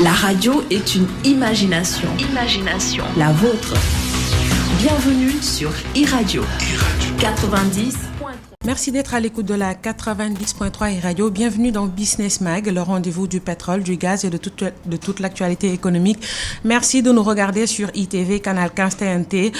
La radio est une imagination. Imagination. La vôtre. Bienvenue sur iRadio 90. Merci d'être à l'écoute de la 90.3 iRadio. Bienvenue dans Business Mag, le rendez-vous du pétrole, du gaz et de toute l'actualité économique. Merci de nous regarder sur ITV, Canal 15 TNT.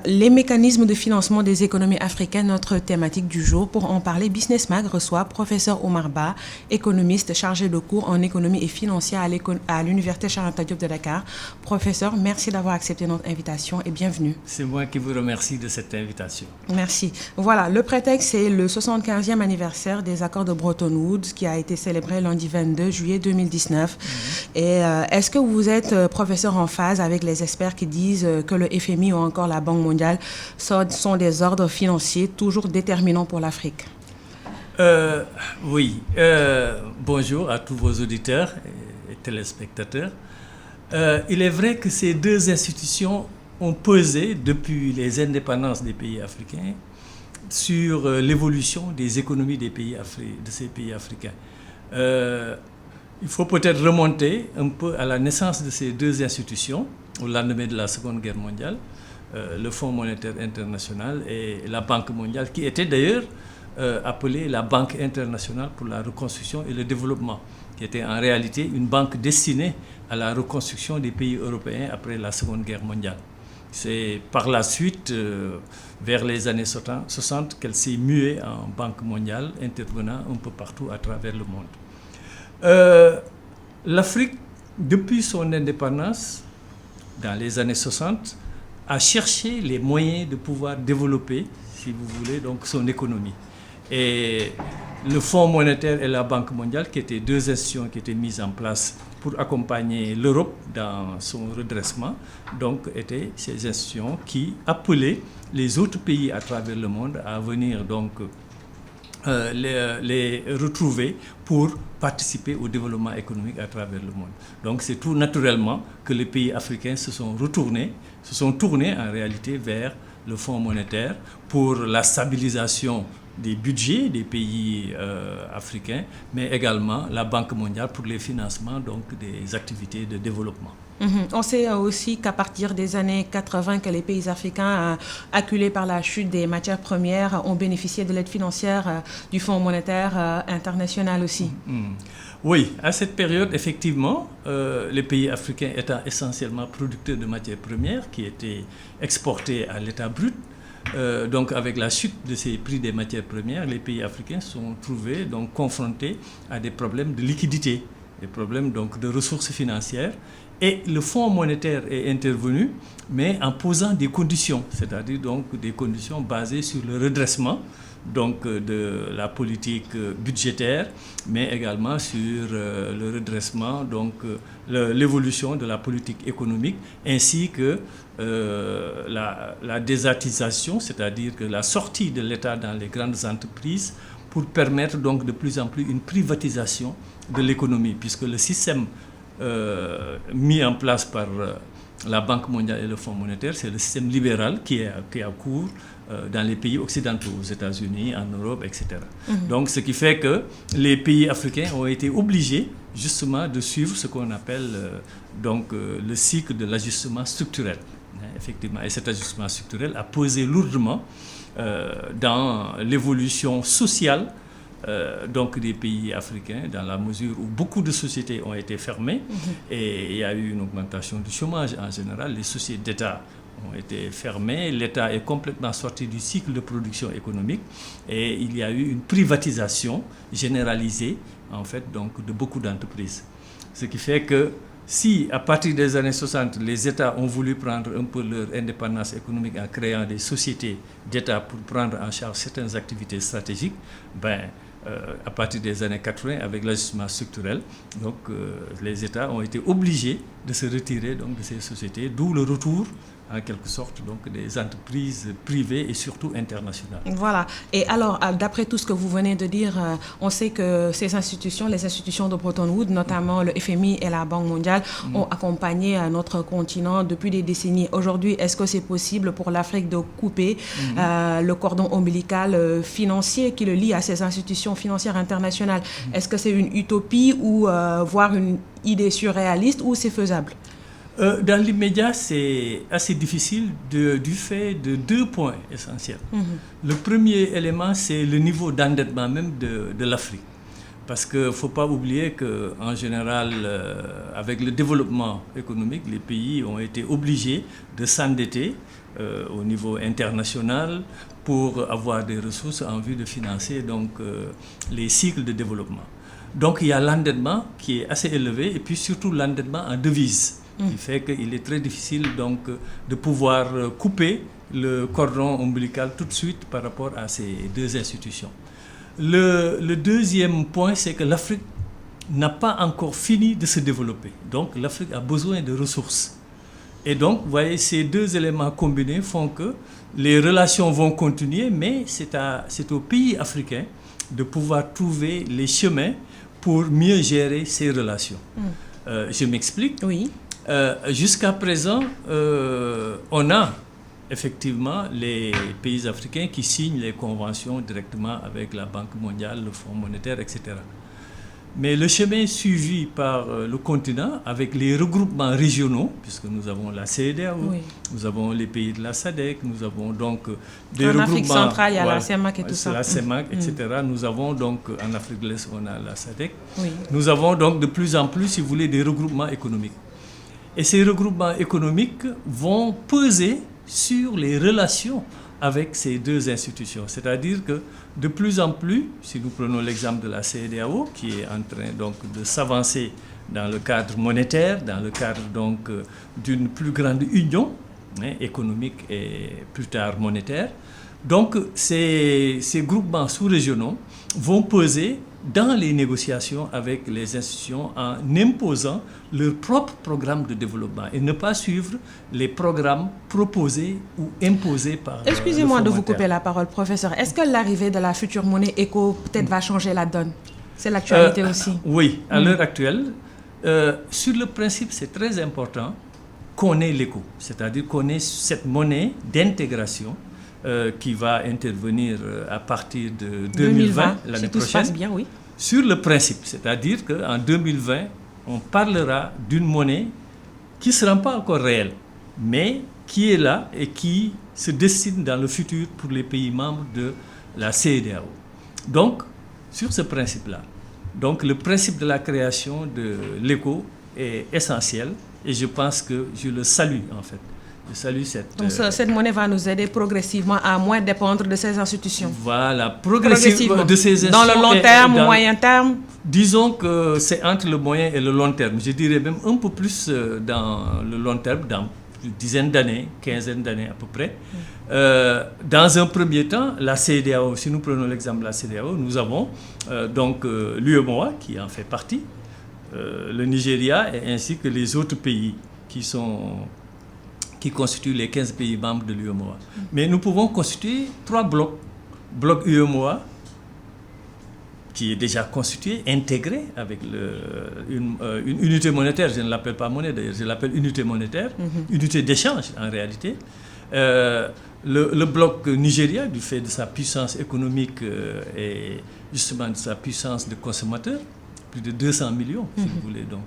Les mécanismes de financement des économies africaines, notre thématique du jour. Pour en parler, Business Mag reçoit professeur Omar Ba, économiste chargé de cours en économie et financière à l'Université Cheikh Anta Diop de Dakar. Professeur, merci d'avoir accepté notre invitation et bienvenue. C'est moi qui vous remercie de cette invitation. Merci. Voilà, le prétexte, c'est le 75e anniversaire des accords de Bretton Woods qui a été célébré lundi 22 juillet 2019. Et est-ce que vous êtes, professeur, en phase avec les experts qui disent que le FMI ou encore la Banque mondiale sont des ordres financiers toujours déterminants pour l'Afrique? Oui. Bonjour à tous vos auditeurs et téléspectateurs. Il est vrai que ces deux institutions ont pesé depuis les indépendances des pays africains sur l'évolution des économies de ces pays africains. Il faut peut-être remonter un peu à la naissance de ces deux institutions au lendemain de la Seconde Guerre mondiale, le Fonds monétaire international et la Banque mondiale, qui était d'ailleurs appelée la Banque internationale pour la reconstruction et le développement, qui était en réalité une banque destinée à la reconstruction des pays européens après la Seconde Guerre mondiale. C'est par la suite, vers les années 60, qu'elle s'est muée en Banque mondiale, intervenant un peu partout à travers le monde. L'Afrique, depuis son indépendance, dans les années 60, a cherché les moyens de pouvoir développer, si vous voulez, donc son économie. Et le Fonds monétaire et la Banque mondiale, qui étaient deux institutions qui étaient mises en place pour accompagner l'Europe dans son redressement, donc étaient ces institutions qui appelaient les autres pays à travers le monde à venir donc les retrouver pour participer au développement économique à travers le monde. Donc c'est tout naturellement que les pays africains se sont tournés en réalité vers le Fonds monétaire pour la stabilisation des budgets des pays africains, mais également la Banque mondiale pour les financements donc, des activités de développement. On sait aussi qu'à partir des années 80, que les pays africains, acculés par la chute des matières premières, ont bénéficié de l'aide financière du Fonds monétaire international aussi. Oui, à cette période, effectivement, les pays africains étant essentiellement producteurs de matières premières qui étaient exportées à l'état brut, donc avec la chute de ces prix des matières premières, les pays africains sont trouvés donc confrontés à des problèmes de liquidité, des problèmes donc de ressources financières. Et le Fonds monétaire est intervenu, mais en posant des conditions, c'est-à-dire donc des conditions basées sur le redressement donc de la politique budgétaire, mais également sur le redressement, donc l'évolution de la politique économique, ainsi que la désatisation, c'est-à-dire que la sortie de l'État dans les grandes entreprises pour permettre donc de plus en plus une privatisation de l'économie, puisque le système mis en place par la Banque mondiale et le Fonds monétaire, c'est le système libéral qui est à court dans les pays occidentaux, aux États-Unis, en Europe, etc. Donc, ce qui fait que les pays africains ont été obligés justement de suivre ce qu'on appelle le cycle de l'ajustement structurel. Effectivement, et cet ajustement structurel a pesé lourdement dans l'évolution sociale donc des pays africains, dans la mesure où beaucoup de sociétés ont été fermées et il y a eu une augmentation du chômage en général. Les sociétés d'État ont été fermées, l'État est complètement sorti du cycle de production économique et il y a eu une privatisation généralisée en fait donc de beaucoup d'entreprises. Ce qui fait que si à partir des années 60, les États ont voulu prendre un peu leur indépendance économique en créant des sociétés d'État pour prendre en charge certaines activités stratégiques, à partir des années 80, avec l'ajustement structurel, donc les États ont été obligés de se retirer donc, de ces sociétés, d'où le retour en quelque sorte, donc des entreprises privées et surtout internationales. Voilà. Et alors, d'après tout ce que vous venez de dire, on sait que ces institutions, les institutions de Bretton Woods, notamment le FMI et la Banque mondiale, ont accompagné notre continent depuis des décennies. Aujourd'hui, est-ce que c'est possible pour l'Afrique de couper le cordon ombilical financier qui le lie à ces institutions financières internationales? Est-ce que c'est une utopie ou voire une idée surréaliste ou c'est faisable? Dans l'immédiat, c'est assez difficile du fait de 2 points essentiels. Le premier élément, c'est le niveau d'endettement même de l'Afrique. Parce qu'il ne faut pas oublier qu'en général, avec le développement économique, les pays ont été obligés de s'endetter au niveau international pour avoir des ressources en vue de financer donc, les cycles de développement. Donc il y a l'endettement qui est assez élevé et puis surtout l'endettement en devises. Qui fait qu'il est très difficile donc de pouvoir couper le cordon ombilical tout de suite par rapport à ces 2 institutions. Le deuxième point, c'est que l'Afrique n'a pas encore fini de se développer. Donc l'Afrique a besoin de ressources. Et donc, vous voyez, ces 2 éléments combinés font que les relations vont continuer, mais c'est aux pays africains de pouvoir trouver les chemins pour mieux gérer ces relations. Je m'explique. Oui. Jusqu'à présent, on a effectivement les pays africains qui signent les conventions directement avec la Banque mondiale, le Fonds monétaire, etc. Mais le chemin suivi par le continent avec les regroupements régionaux, puisque nous avons la CEDEAO, nous avons les pays de la SADC, nous avons donc des regroupements... En Afrique centrale, il y a la CEMAC et tout ça. La CEMAC, etc. Nous avons donc, en Afrique de l'Est, on a la SADC. Nous avons donc de plus en plus, si vous voulez, des regroupements économiques. Et ces regroupements économiques vont peser sur les relations avec ces 2 institutions. C'est-à-dire que de plus en plus, si nous prenons l'exemple de la CEDEAO, qui est en train donc de s'avancer dans le cadre monétaire, dans le cadre donc d'une plus grande union économique et plus tard monétaire, donc ces groupements sous-régionaux vont peser dans les négociations avec les institutions en imposant leur propre programme de développement et ne pas suivre les programmes proposés ou imposés par Excusez-moi de vous couper la parole, professeur. Est-ce que l'arrivée de la future monnaie éco peut-être va changer la donne? C'est l'actualité aussi. Oui, à l'heure actuelle, sur le principe, c'est très important qu'on ait l'éco, c'est-à-dire qu'on ait cette monnaie d'intégration qui va intervenir à partir de 2020, l'année si tout prochaine. Se passe bien, oui. Sur le principe, c'est-à-dire qu'en 2020, on parlera d'une monnaie qui ne sera pas encore réelle, mais qui est là et qui se destine dans le futur pour les pays membres de la CEDEAO. Donc, sur ce principe-là, donc le principe de la création de l'éco est essentiel et je pense que je le salue en fait. Je salue cette... Donc cette monnaie va nous aider progressivement à moins dépendre de ces institutions. Voilà, progressivement de ces institutions. Dans le long terme, moyen terme. Disons que c'est entre le moyen et le long terme. Je dirais même un peu plus dans le long terme, dans une dizaine d'années, quinzaine d'années à peu près. Dans un premier temps, la CEDEAO, si nous prenons l'exemple de la CEDEAO, nous avons donc l'UEMOA qui en fait partie, le Nigeria et ainsi que les autres pays qui constituent les 15 pays membres de l'UEMOA. Mais nous pouvons constituer 3 blocs. Bloc UEMOA, qui est déjà constitué, intégré avec une unité monétaire, je ne l'appelle pas monnaie d'ailleurs, je l'appelle unité monétaire, unité d'échange en réalité. Le bloc Nigeria, du fait de sa puissance économique et justement de sa puissance de consommateurs, plus de 200 millions, si vous voulez, donc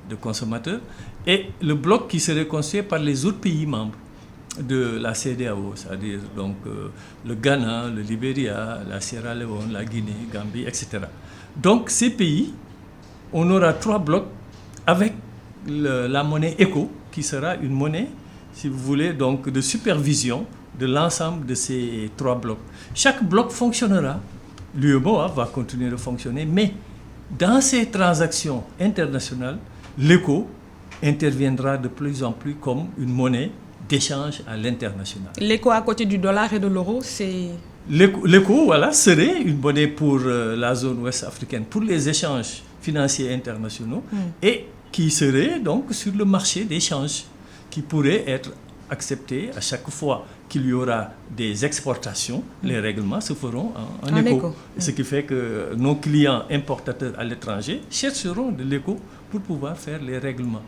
de consommateurs, et le bloc qui serait constitué par les autres pays membres de la CEDEAO, c'est-à-dire donc le Ghana, le Libéria, la Sierra Leone, la Guinée, Gambie, etc. Donc ces pays, on aura 3 blocs avec la monnaie ECO, qui sera une monnaie, si vous voulez, donc de supervision de l'ensemble de ces 3 blocs. Chaque bloc fonctionnera, l'UEMOA va continuer de fonctionner, mais dans ces transactions internationales, l'ECO interviendra de plus en plus comme une monnaie d'échange à l'international. L'ECO à côté du dollar et de l'euro, c'est... L'ECO, voilà, serait une monnaie pour la zone ouest africaine, pour les échanges financiers internationaux, et qui serait donc sur le marché d'échange, qui pourrait être accepter à chaque fois qu'il y aura des exportations, les règlements se feront en éco. Ce qui fait que nos clients importateurs à l'étranger chercheront de l'éco pour pouvoir faire les règlements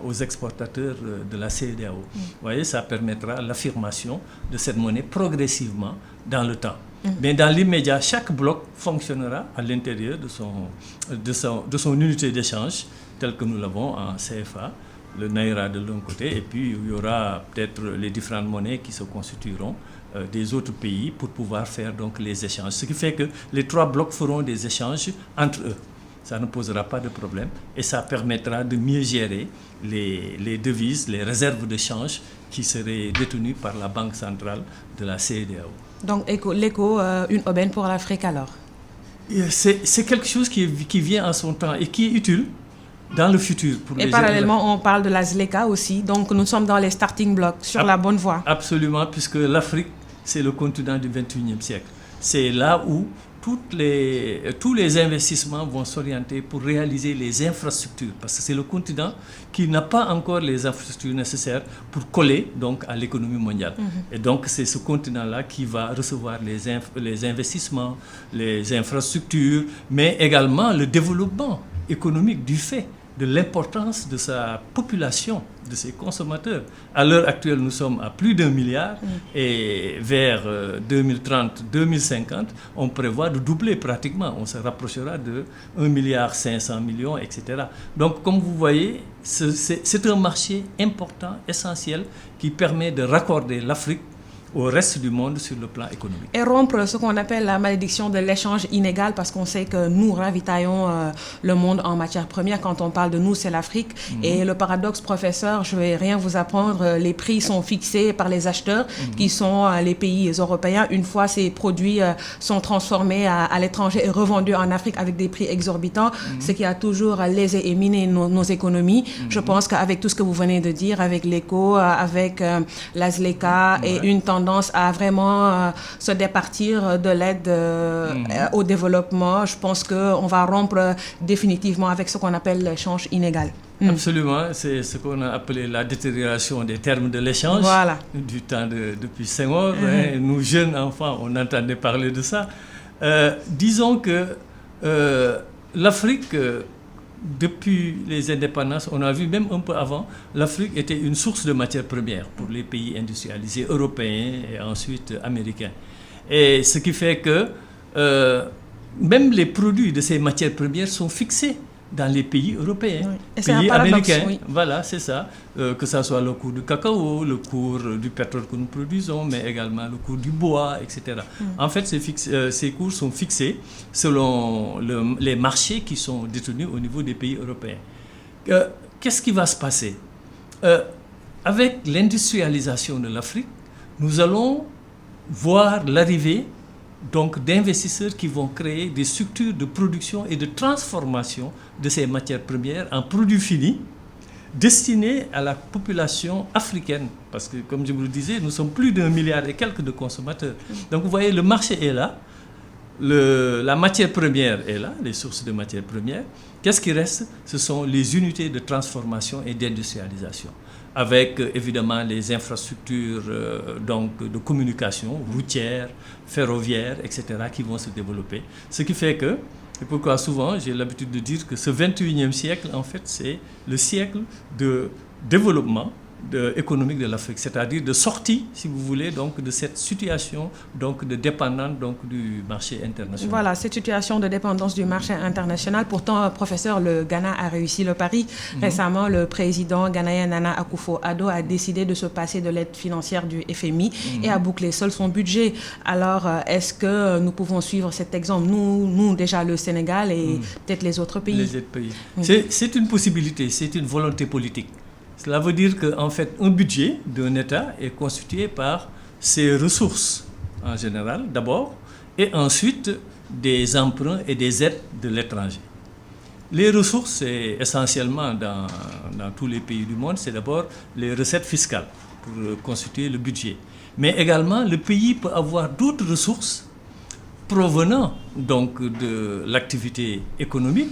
aux exportateurs de la CEDEAO. Vous voyez, ça permettra l'affirmation de cette monnaie progressivement dans le temps. Mais dans l'immédiat, chaque bloc fonctionnera à l'intérieur de son unité d'échange, telle que nous l'avons en CFA, le Naira de l'un côté, et puis il y aura peut-être les différentes monnaies qui se constitueront des autres pays pour pouvoir faire donc les échanges. Ce qui fait que les 3 blocs feront des échanges entre eux. Ça ne posera pas de problème et ça permettra de mieux gérer les devises, les réserves de change qui seraient détenues par la Banque centrale de la CEDEAO. Donc l'éco, une aubaine pour l'Afrique alors? C'est quelque chose qui vient en son temps et qui est utile dans le futur. Et parallèlement, on parle de la ZLECA aussi, donc nous sommes dans les starting blocks, sur la bonne voie. Absolument, puisque l'Afrique, c'est le continent du XXIe siècle. C'est là où tous les investissements vont s'orienter pour réaliser les infrastructures, parce que c'est le continent qui n'a pas encore les infrastructures nécessaires pour coller donc à l'économie mondiale. Et donc c'est ce continent-là qui va recevoir les investissements, les infrastructures, mais également le développement économique du fait de l'importance de sa population, de ses consommateurs. À l'heure actuelle, nous sommes à plus d'1 milliard et vers 2030-2050, on prévoit de doubler pratiquement. On se rapprochera de 1,5 milliard, etc. Donc, comme vous voyez, c'est un marché important, essentiel, qui permet de raccorder l'Afrique au reste du monde sur le plan économique. Et rompre ce qu'on appelle la malédiction de l'échange inégal, parce qu'on sait que nous ravitaillons le monde en matières premières. Quand on parle de nous, c'est l'Afrique. Et le paradoxe, professeur, je ne vais rien vous apprendre, les prix sont fixés par les acheteurs, qui sont les pays européens. Une fois ces produits sont transformés à l'étranger et revendus en Afrique avec des prix exorbitants, ce qui a toujours lésé et miné nos économies. Je pense qu'avec tout ce que vous venez de dire, avec l'éco, avec la ZLECA et une tendance à vraiment se départir de l'aide au développement, je pense qu'on va rompre définitivement avec ce qu'on appelle l'échange inégal. Absolument, c'est ce qu'on a appelé la détérioration des termes de l'échange du temps depuis Senghor. Nous, jeunes enfants, on entendait parler de ça. Disons que l'Afrique, depuis les indépendances, on a vu même un peu avant, l'Afrique était une source de matières premières pour les pays industrialisés européens et ensuite américains. Et ce qui fait que même les produits de ces matières premières sont fixés dans les pays européens, pays américains. Voilà, c'est ça. Que ce soit le cours du cacao, le cours du pétrole que nous produisons, mais également le cours du bois, etc. En fait, ces cours sont fixés selon les marchés qui sont détenus au niveau des pays européens. Qu'est-ce qui va se passer? Avec l'industrialisation de l'Afrique, nous allons voir l'arrivée donc d'investisseurs qui vont créer des structures de production et de transformation de ces matières premières en produits finis destinés à la population africaine. Parce que, comme je vous le disais, nous sommes plus d'1 milliard et quelques de consommateurs. Donc, vous voyez, le marché est là, la matière première est là, les sources de matières premières. Qu'est-ce qui reste? Ce sont les unités de transformation et d'industrialisation, avec évidemment les infrastructures donc de communication routière, ferroviaire, etc., qui vont se développer. Ce qui fait que, et pourquoi souvent j'ai l'habitude de dire que ce 21e siècle, en fait, c'est le siècle de développement économique de l'Afrique, c'est-à-dire de sortie, si vous voulez, donc de cette situation donc de dépendance donc du marché international. Voilà, cette situation de dépendance du marché international. Pourtant, professeur, le Ghana a réussi le pari. Récemment, le président ghanéen Nana Akufo-Addo a décidé de se passer de l'aide financière du FMI et a bouclé seul son budget. Alors, est-ce que nous pouvons suivre cet exemple, nous déjà le Sénégal et peut-être les autres pays? Les autres pays. C'est une possibilité, c'est une volonté politique. Cela veut dire qu'en fait, un budget d'un État est constitué par ses ressources, en général, d'abord, et ensuite des emprunts et des aides de l'étranger. Les ressources, c'est essentiellement dans tous les pays du monde, c'est d'abord les recettes fiscales pour constituer le budget. Mais également, le pays peut avoir d'autres ressources provenant donc de l'activité économique.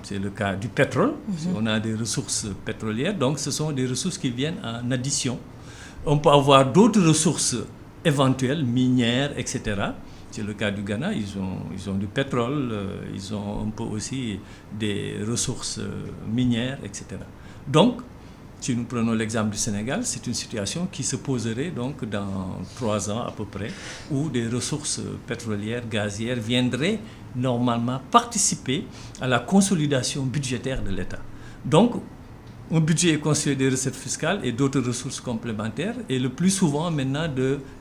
C'est le cas du pétrole. On a des ressources pétrolières, donc ce sont des ressources qui viennent en addition On peut avoir d'autres ressources éventuelles, minières, etc. C'est le cas du Ghana, ils ont du pétrole, ils ont un peu aussi des ressources minières, etc. Donc, si nous prenons l'exemple du Sénégal, c'est une situation qui se poserait donc dans 3 ans à peu près, où des ressources pétrolières, gazières viendraient normalement participer à la consolidation budgétaire de l'État. Donc, un budget est constitué des recettes fiscales et d'autres ressources complémentaires, et le plus souvent maintenant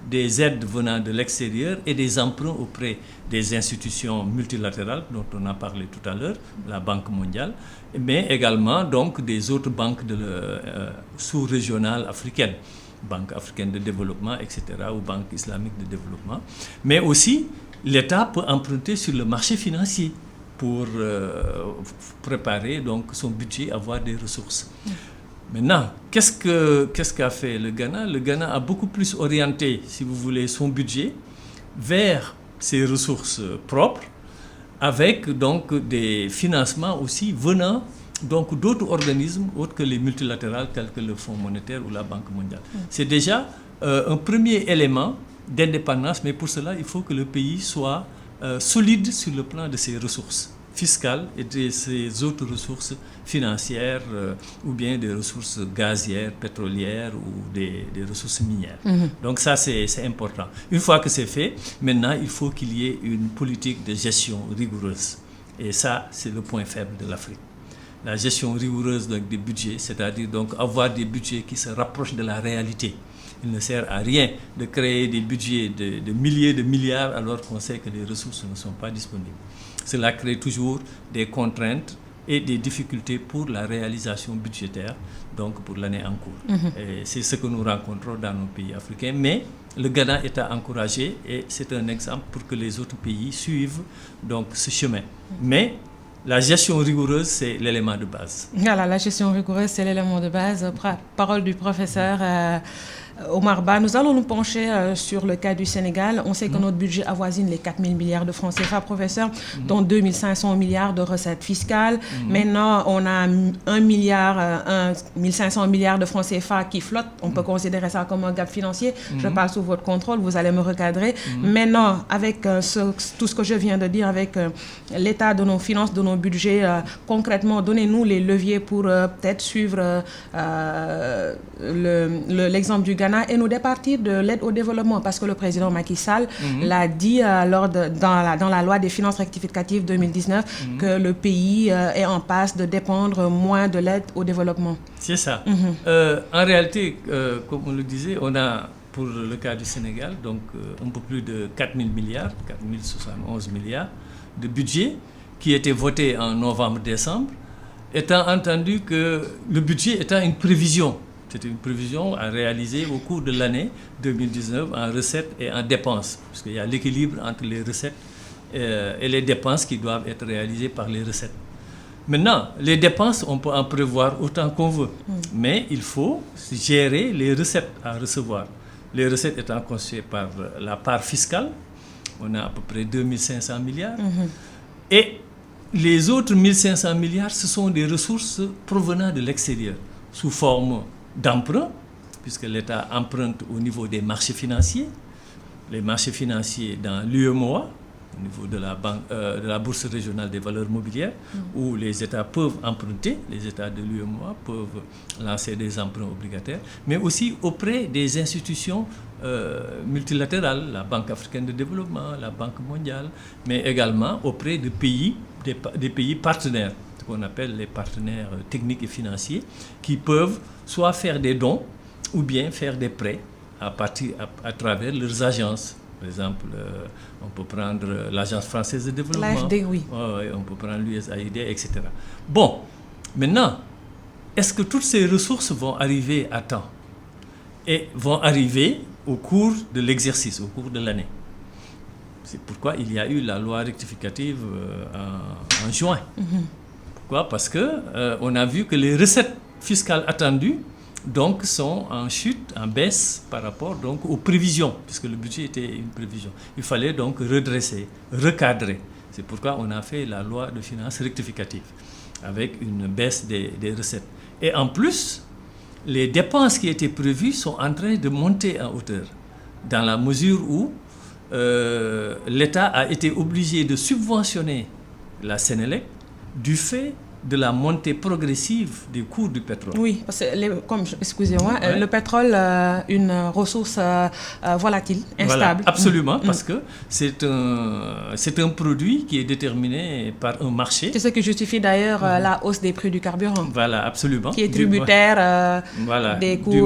des aides venant de l'extérieur et des emprunts auprès des institutions multilatérales dont on a parlé tout à l'heure, la Banque mondiale, mais également donc des autres banques sous-régionales africaines, Banque africaine de développement, etc., ou Banque islamique de développement. Mais aussi, l'État peut emprunter sur le marché financier pour préparer donc son budget, avoir des ressources. Maintenant, qu'est-ce qu'a fait le Ghana? Le Ghana a beaucoup plus orienté, si vous voulez, son budget vers ses ressources propres, avec donc des financements aussi venant donc d'autres organismes autres que les multilatérales tels que le Fonds monétaire ou la Banque mondiale. C'est déjà un premier élément d'indépendance, mais pour cela, il faut que le pays soit solide sur le plan de ses ressources fiscales et de ses autres ressources financières ou bien des ressources gazières, pétrolières ou des ressources minières. Donc ça, c'est important. Une fois que c'est fait, maintenant, il faut qu'il y ait une politique de gestion rigoureuse. Et ça, c'est le point faible de l'Afrique. La gestion rigoureuse donc, des budgets, c'est-à-dire donc avoir des budgets qui se rapprochent de la réalité. Il ne sert à rien de créer des budgets de milliers de milliards alors qu'on sait que les ressources ne sont pas disponibles. Cela crée toujours des contraintes et des difficultés pour la réalisation budgétaire, donc pour l'année en cours. Et c'est ce que nous rencontrons dans nos pays africains, mais le Ghana est à encourager et c'est un exemple pour que les autres pays suivent donc, ce chemin. Mais la gestion rigoureuse, c'est l'élément de base. Voilà, la gestion rigoureuse, c'est l'élément de base. Parole du professeur Omar Ba. Nous allons nous pencher sur le cas du Sénégal. On sait que notre budget avoisine les 4 000 milliards de francs CFA, professeur, dont 2 500 milliards de recettes fiscales. Maintenant, on a 1 500 milliards de francs CFA qui flottent. On peut considérer ça comme un gap financier. Je parle sous votre contrôle, vous allez me recadrer. Maintenant, avec tout ce que je viens de dire, avec l'état de nos finances, de nos budgets, concrètement, donnez-nous les leviers pour peut-être suivre l'exemple du Ghana et nous départir de l'aide au développement, parce que le président Macky Sall l'a dit dans la loi des finances rectificatives 2019 que le pays est en passe de dépendre moins de l'aide au développement. C'est ça. En réalité, comme on le disait, on a pour le cas du Sénégal donc un peu plus de 4 000 milliards, 4 071 milliards de budget qui était voté en novembre-décembre, étant entendu que le budget étant une prévision. C'était une prévision à réaliser au cours de l'année 2019 en recettes et en dépenses, parce qu'il y a l'équilibre entre les recettes et les dépenses qui doivent être réalisées par les recettes. Maintenant, les dépenses, on peut en prévoir autant qu'on veut, mais il faut gérer les recettes à recevoir. Les recettes étant constituées par la part fiscale, on a à peu près 2 500 milliards, et les autres 1 500 milliards, ce sont des ressources provenant de l'extérieur, sous forme d'emprunt, puisque l'État emprunte au niveau des marchés financiers, les marchés financiers dans l'UEMOA, au niveau de la Bourse régionale des valeurs mobilières, où les États peuvent emprunter, les États de l'UEMOA peuvent lancer des emprunts obligataires, mais aussi auprès des institutions multilatérales, la Banque africaine de développement, la Banque mondiale, mais également auprès de des pays partenaires, ce qu'on appelle les partenaires techniques et financiers, qui peuvent soit faire des dons ou bien faire des prêts à travers leurs agences. Par exemple, on peut prendre l'Agence française de développement, l'AFD, oui. On peut prendre l'USAID, etc. Bon, maintenant, est-ce que toutes ces ressources vont arriver à temps et vont arriver au cours de l'exercice, au cours de l'année? C'est pourquoi il y a eu la loi rectificative en juin. Pourquoi? Parce qu'on a vu que les recettes fiscales attendues donc, sont en chute, en baisse par rapport donc, aux prévisions, puisque le budget était une prévision. Il fallait donc redresser, recadrer. C'est pourquoi on a fait la loi de finances rectificative, avec une baisse des recettes. Et en plus, les dépenses qui étaient prévues sont en train de monter en hauteur, dans la mesure où l'État a été obligé de subventionner la Sénélec du fait de la montée progressive des cours du pétrole. Oui, parce que, excusez-moi, le pétrole, une ressource volatile, instable. Voilà, absolument, parce que c'est un produit qui est déterminé par un marché. C'est ce qui justifie d'ailleurs la hausse des prix du carburant. Voilà, absolument. Qui est tributaire des cours du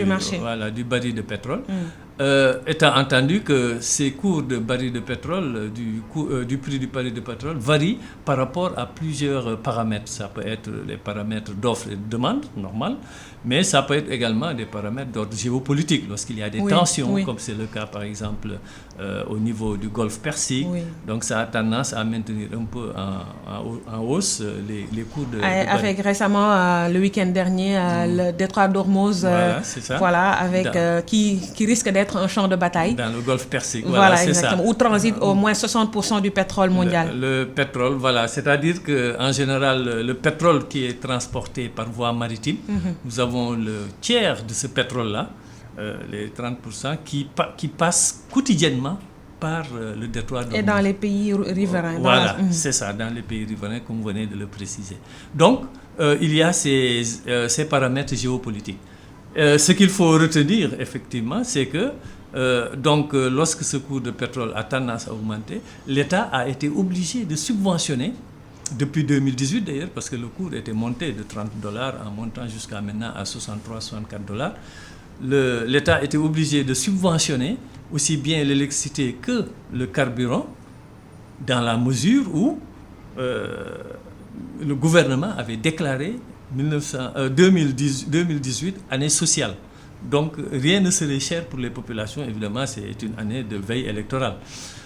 marché, du baril de pétrole. Étant entendu que ces cours de baril de pétrole, du prix du baril de pétrole varient par rapport à plusieurs paramètres. Ça peut être les paramètres d'offre et de demande, normal, mais ça peut être également des paramètres d'ordre géopolitique, lorsqu'il y a des tensions, comme c'est le cas par exemple au niveau du Golfe Persique. Donc ça a tendance à maintenir un peu en hausse les cours de avec récemment, le week-end dernier, le détroit d'Ormuz, qui risque d'être un champ de bataille. Dans le Golfe Persique, c'est exactement. Ça. Où transite au moins 60% du pétrole mondial. Le pétrole, c'est-à-dire qu'en général, le pétrole qui est transporté par voie maritime, nous avons le tiers de ce pétrole-là, les 30%, qui passent quotidiennement par le détroit d'Ormuz. Et dans les pays riverains. C'est ça, dans les pays riverains, comme vous venez de le préciser. Donc, il y a ces paramètres géopolitiques. Ce qu'il faut retenir, effectivement, c'est que lorsque ce cours de pétrole a tendance à augmenter, l'État a été obligé de subventionner, depuis 2018 d'ailleurs, parce que le cours était monté de $30 en montant jusqu'à maintenant à $63-64. L'État était obligé de subventionner aussi bien l'électricité que le carburant, dans la mesure où le gouvernement avait déclaré 2018 année sociale. Donc rien ne serait cher pour les populations, évidemment c'est une année de veille électorale.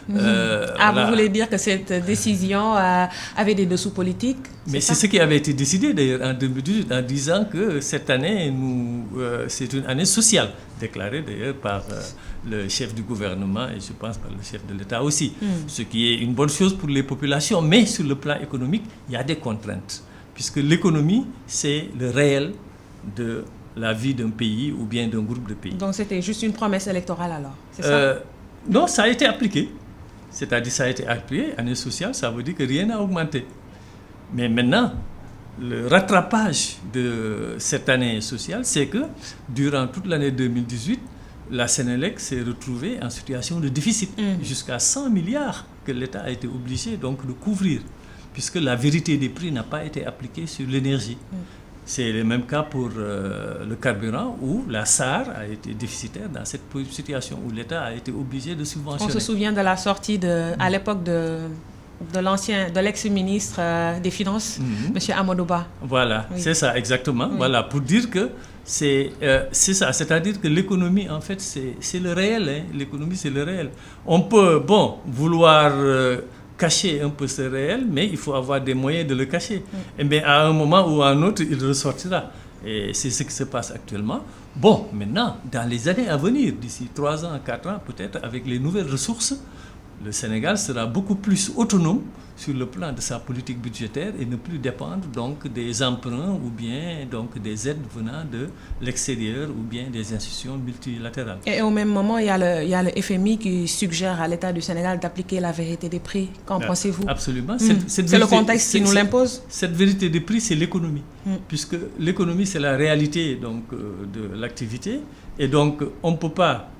Vous voulez dire que cette décision avait des dessous politiques? Mais c'est ce qui avait été décidé d'ailleurs en 2018, en disant que cette année, c'est une année sociale, déclarée d'ailleurs par le chef du gouvernement et je pense par le chef de l'État aussi. Ce qui est une bonne chose pour les populations, mais sur le plan économique, il y a des contraintes. Puisque l'économie, c'est le réel de la vie d'un pays ou bien d'un groupe de pays. Donc c'était juste une promesse électorale alors, c'est ça? Non, ça a été appliqué. C'est-à-dire ça a été appliqué, année sociale, ça veut dire que rien n'a augmenté. Mais maintenant, le rattrapage de cette année sociale, c'est que durant toute l'année 2018, la Sénélec s'est retrouvée en situation de déficit, jusqu'à 100 milliards que l'État a été obligé donc de couvrir, puisque la vérité des prix n'a pas été appliquée sur l'énergie. C'est le même cas pour le carburant, où la SAR a été déficitaire dans cette situation, où l'État a été obligé de subventionner. On se souvient de la sortie à l'époque de l'ex-ministre des Finances, M. Amadou Ba. Voilà, c'est ça, exactement. Voilà, pour dire que c'est ça, c'est-à-dire que l'économie, en fait, c'est le réel. L'économie, c'est le réel. On peut, vouloir cacher un peu ce réel, mais il faut avoir des moyens de le cacher. Et bien, à un moment ou à un autre, il ressortira. Et c'est ce qui se passe actuellement. Maintenant, dans les années à venir, d'ici 3 ans, 4 ans, peut-être, avec les nouvelles ressources, le Sénégal sera beaucoup plus autonome sur le plan de sa politique budgétaire et ne plus dépendre donc des emprunts ou bien donc des aides venant de l'extérieur ou bien des institutions multilatérales. Et au même moment, il y a le FMI qui suggère à l'État du Sénégal d'appliquer la vérité des prix. Qu'en pensez-vous? Absolument. C'est le contexte qui nous l'impose? Cette vérité des prix, c'est l'économie. Puisque l'économie, c'est la réalité donc, de l'activité. Et donc, on ne peut pas...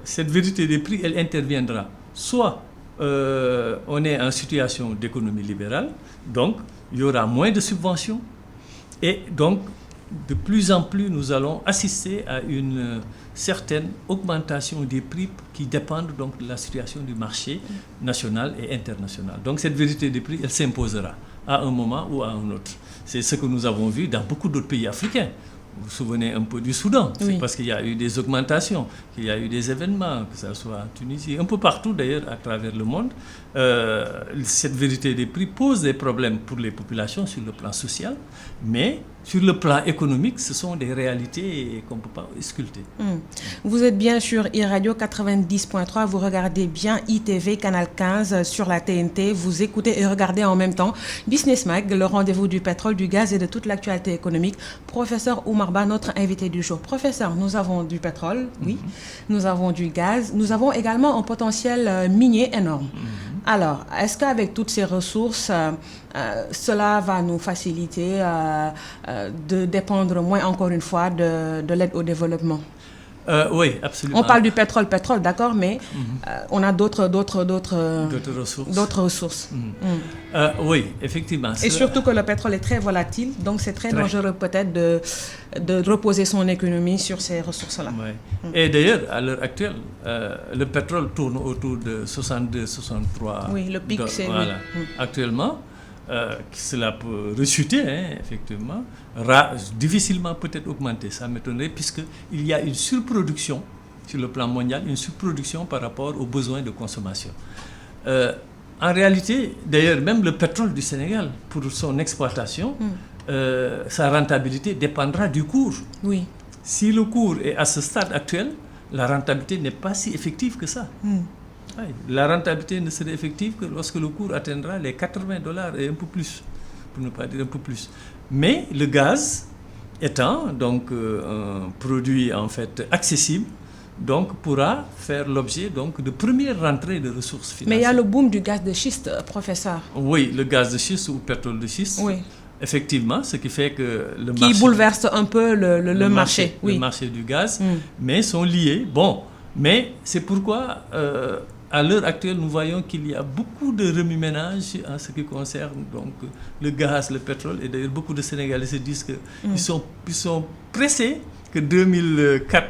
cette vérité des prix, elle interviendra. Soit on est en situation d'économie libérale, donc il y aura moins de subventions et donc de plus en plus nous allons assister à une certaine augmentation des prix qui dépendent donc de la situation du marché national et international. Donc cette vérité des prix, elle s'imposera à un moment ou à un autre. C'est ce que nous avons vu dans beaucoup d'autres pays africains. Vous vous souvenez un peu du Soudan, c'est parce qu'il y a eu des augmentations, qu'il y a eu des événements, que ce soit en Tunisie, un peu partout d'ailleurs à travers le monde. Cette vérité des prix pose des problèmes pour les populations sur le plan social, mais sur le plan économique, ce sont des réalités qu'on ne peut pas ausculter. Vous êtes bien sur iRadio 90.3, vous regardez bien ITV, Canal 15 sur la TNT, vous écoutez et regardez en même temps Business Mag, le rendez-vous du pétrole, du gaz et de toute l'actualité économique. Professeur Oumar Oumar Ba, notre invité du jour. Professeur, nous avons du pétrole, oui, nous avons du gaz, nous avons également un potentiel minier énorme. Alors, est-ce qu'avec toutes ces ressources, cela va nous faciliter de dépendre moins, encore une fois, de l'aide au développement? Oui, absolument. On parle du pétrole, d'accord, mais on a d'autres ressources. Oui, effectivement. Et surtout que le pétrole est très volatile, donc c'est très dangereux peut-être de reposer son économie sur ces ressources-là. Oui. Et d'ailleurs, à l'heure actuelle, le pétrole tourne autour de 62-63. Oui, le pic, c'est... Voilà. Actuellement, cela peut rechuter, effectivement, difficilement peut-être augmenter, ça m'étonnerait, puisqu'il y a une surproduction sur le plan mondial, une surproduction par rapport aux besoins de consommation. En réalité, d'ailleurs, même le pétrole du Sénégal, pour son exploitation, sa rentabilité dépendra du cours. Oui. Si le cours est à ce stade actuel, la rentabilité n'est pas si effective que ça. La rentabilité ne serait effective que lorsque le cours atteindra les $80 et un peu plus, pour ne pas dire un peu plus. Mais le gaz étant donc un produit en fait accessible, donc pourra faire l'objet donc de premières rentrées de ressources financières. Mais il y a le boom du gaz de schiste, professeur. Oui, le gaz de schiste ou pétrole de schiste. Oui. Effectivement, ce qui fait que le qui marché... bouleverse un peu le marché. Oui. Le marché du gaz, mais sont liés. Bon, mais c'est pourquoi... à l'heure actuelle, nous voyons qu'il y a beaucoup de remue-ménage en ce qui concerne donc, le gaz, le pétrole. Et d'ailleurs, beaucoup de Sénégalais se disent qu'ils sont pressés que 2004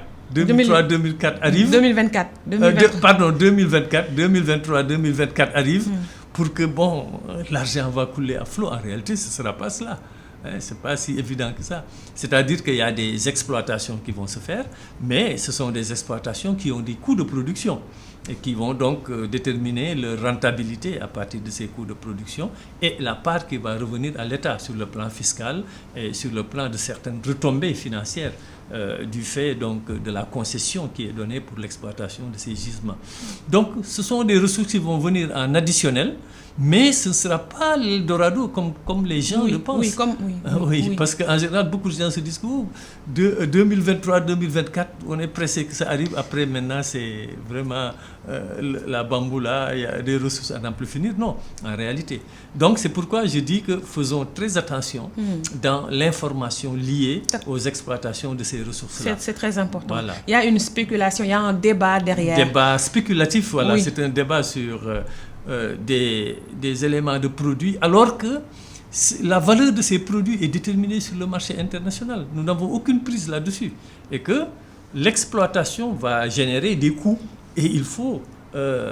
arrive. 2024. 2023-2024 arrive pour que, bon, l'argent va couler à flot. En réalité, ce ne sera pas cela. Ce n'est pas si évident que ça. C'est-à-dire qu'il y a des exploitations qui vont se faire, mais ce sont des exploitations qui ont des coûts de production et qui vont donc déterminer leur rentabilité à partir de ces coûts de production et la part qui va revenir à l'État sur le plan fiscal et sur le plan de certaines retombées financières du fait donc de la concession qui est donnée pour l'exploitation de ces gisements. Donc ce sont des ressources qui vont venir en additionnel, mais ce ne sera pas l'Eldorado comme les gens le pensent. Oui, parce qu'en général, beaucoup de gens se disent que 2023-2024, on est pressé que ça arrive. Après, maintenant, c'est vraiment la bamboula, il y a des ressources à n'en plus finir. Non, en réalité. Donc, c'est pourquoi je dis que faisons très attention dans l'information liée aux exploitations de ces ressources-là. C'est très important. Voilà. Il y a une spéculation, il y a un débat derrière. Débat spéculatif, voilà. Oui. C'est un débat sur... des éléments de produits, alors que la valeur de ces produits est déterminée sur le marché international. Nous n'avons aucune prise là-dessus. Et que l'exploitation va générer des coûts. Et il faut,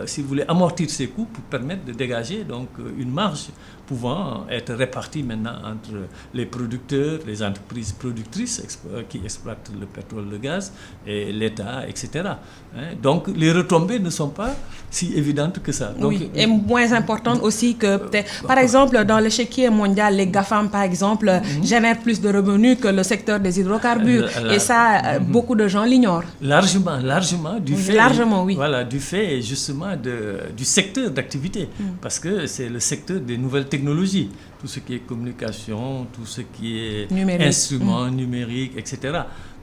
si vous voulez, amortir ces coûts pour permettre de dégager donc, une marge pouvant être répartie maintenant entre les producteurs, les entreprises productrices qui exploitent le pétrole, le gaz, et l'État, etc. Donc les retombées ne sont pas si évidentes que ça. Donc, oui, et moins importantes aussi que peut-être... Par exemple, dans l'échiquier mondial, les GAFAM, par exemple, génèrent plus de revenus que le secteur des hydrocarbures. Et ça, beaucoup de gens l'ignorent. Largement, du fait... Largement, oui. Voilà, du fait justement du secteur d'activité. Parce que c'est le secteur des nouvelles technologies. Tout ce qui est communication, tout ce qui est instruments numériques, etc.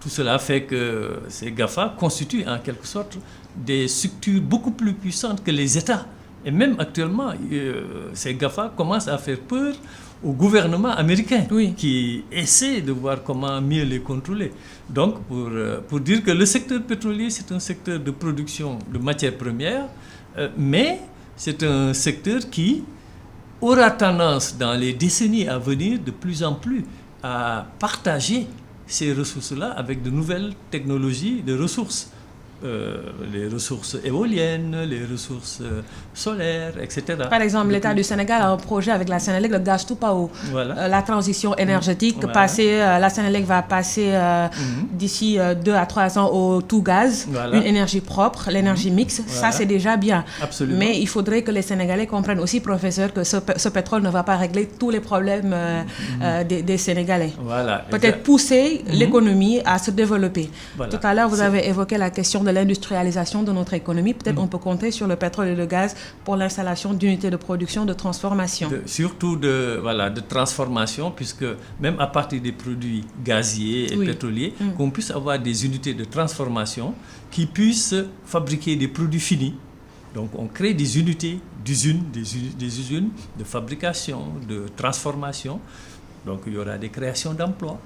Tout cela fait que ces GAFA constituent en quelque sorte des structures beaucoup plus puissantes que les États. Et même actuellement, ces GAFA commencent à faire peur au gouvernement américain qui essaie de voir comment mieux les contrôler. Donc, pour dire que le secteur pétrolier, c'est un secteur de production de matières premières, mais c'est un secteur qui aura tendance dans les décennies à venir de plus en plus à partager ces ressources-là avec de nouvelles technologies de ressources. Les ressources éoliennes, les ressources solaires, etc. Par exemple, l'État du Sénégal a un projet avec la Sénélec, le gaz Toupao, la transition énergétique. La Sénélec va passer d'ici 2 à 3 ans au tout gaz, une énergie propre, l'énergie mixte. Ça, c'est déjà bien. Absolument. Mais il faudrait que les Sénégalais comprennent aussi, professeur, que ce pétrole ne va pas régler tous les problèmes des Sénégalais. Voilà, peut-être pousser l'économie à se développer. Tout à l'heure, vous avez évoqué la question de l'industrialisation de notre économie, peut-être on peut compter sur le pétrole et le gaz pour l'installation d'unités de production, de transformation. Surtout de transformation, puisque même à partir des produits gaziers et pétroliers, qu'on puisse avoir des unités de transformation qui puissent fabriquer des produits finis. Donc on crée des unités d'usines, des usines de fabrication, de transformation. Donc il y aura des créations d'emplois